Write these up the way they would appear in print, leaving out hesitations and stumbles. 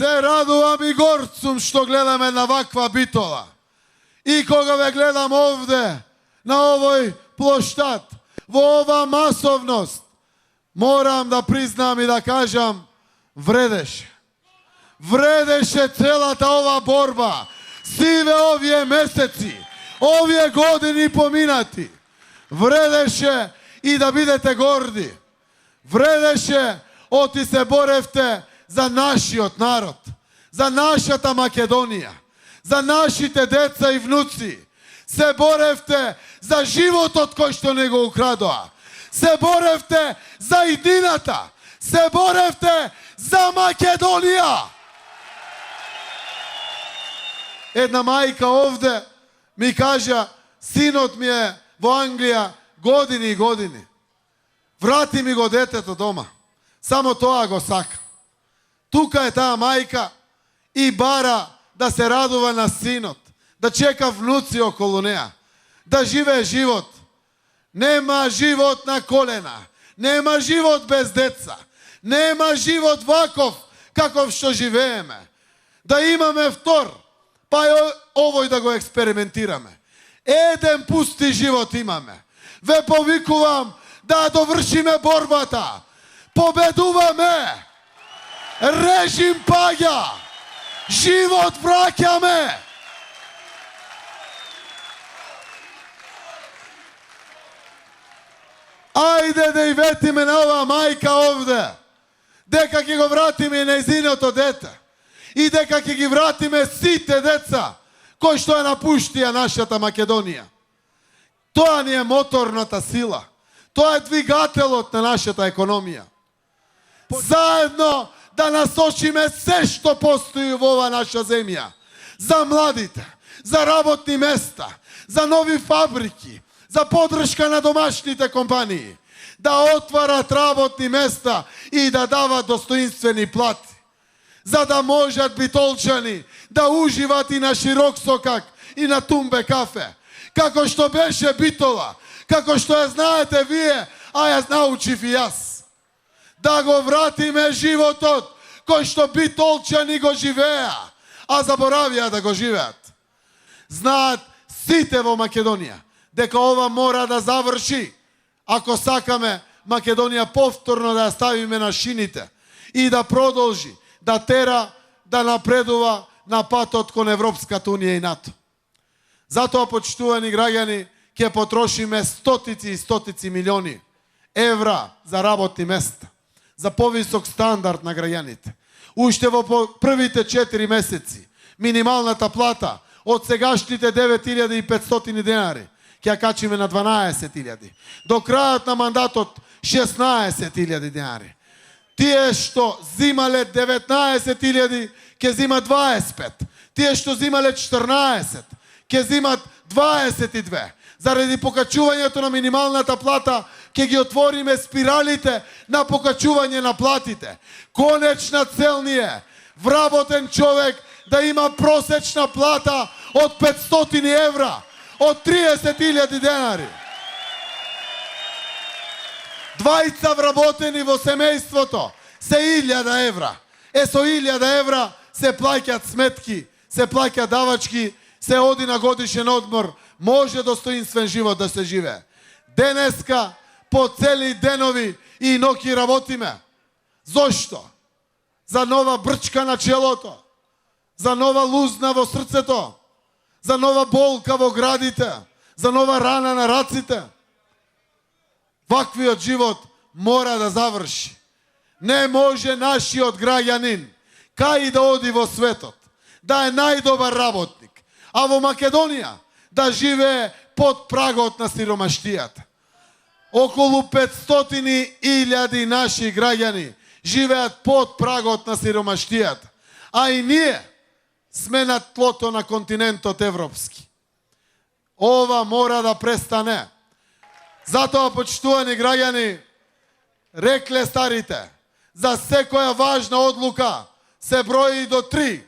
се радувам и горцум што гледам една ваква битола. И кога ве гледам овде, на овој плоштад, во ова масовност, морам да признам и да кажам, вредеше. Вредеше целата ова борба, сиве овие месеци, овие години поминати. Вредеше и да бидете горди. Вредеше оти се боревте за нашиот народ, за нашата Македонија, за нашите деца и внуци. Се боревте за животот кој што не го украдоа. Се боревте за идината. Се боревте за Македонија. Една мајка овде ми кажа, синот ми е во Англија години и години. Врати ми го детето дома. Само тоа го сака. Тука е таа мајка и бара да се радува на синот, да чека внуци околу неа, да живее живот. Нема живот на колена, нема живот без деца, нема живот ваков каков што живееме. Да имаме втор, па овој да го експериментираме. Еден пусти живот имаме. Ве повикувам да довршиме борбата. Победуваме. Режим паѓа. Живот враќаме. Ајде да и ветиме на ова мајка овде, дека ќе го вратиме нејзиното дете и дека ќе ги вратиме сите деца кои што ја напуштија нашата Македонија. Тоа ни е моторната сила. Тоа е двигателот на нашата економија. Заедно да насочиме се што постои во ова наша земја. За младите, за работни места, за нови фабрики, за поддршка на домашните компании, да отварат работни места и да дават достоинствени плати, за да можат битолчани да уживат и на Широк Сокак и на Тумбе кафе, како што беше Битола, како што ја знаете вие, а ја научив и јас. Да го вратиме животот кој што битолчани го живеа, а заборавија да го живеат. Знаат сите во Македонија дека ова мора да заврши, ако сакаме Македонија повторно да ја ставиме на шините и да продолжи, да тера, да напредува на патот кон Европската Унија и НАТО. Затоа, почитувани граѓани, ќе потрошиме стотици и стотици милиони евра за работни места, за повисок стандард на граѓаните. Уште во првите 4 месеци минималната плата од сегашните 9500 денари ќе ја качиме на 12.000. До крајот на мандатот 16.000 денари. Тие што зимале 19.000 ќе зимат 25. Тие што зимале 14 ќе зимат 22. Заради покачувањето на минималната плата ќе ги отвориме спиралите на покачување на платите. Конечна цел ни е вработен човек да има просечна плата од 500 евра, од 30.000 денари. Двајца вработени во семејството се 1000 евра. Со 1000 евра се плаќаат сметки, се плаќаат давачки, се оди на годишен одмор, може достоинствен живот да се живее. Денеска по цели денови и ноќи работиме. Зошто? За нова брчка на челото, за нова лузна во срцето, за нова болка во градите, за нова рана на раците. Ваквиот живот мора да заврши. Не може нашиот граѓанин, кај да оди во светот, да е најдобар работник, а во Македонија да живее под прагот на сиромаштијата. Околу 500.000 наши граѓани живеат под прагот на сиромаштијата, а и ние сме на тлото на континентот европски. Ова мора да престане. Затоа, почитувани граѓани, рекле старите, за секоја важна одлука се брои до 3.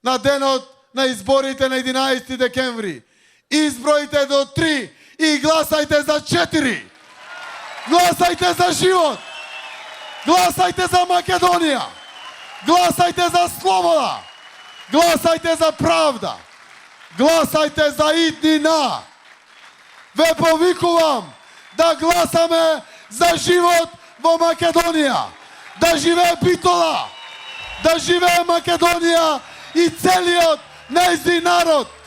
На денот на изборите на 11 декември. Изброите до 3 и гласајте за 4. Гласајте за живот. Гласајте за Македонија. Гласайте за слобода! Гласайте за правда! Гласайте за иднина! Ве повикувам да гласаме за живот во Македонија! Да живее Битола! Да живее Македонија и целиот нејзин народ!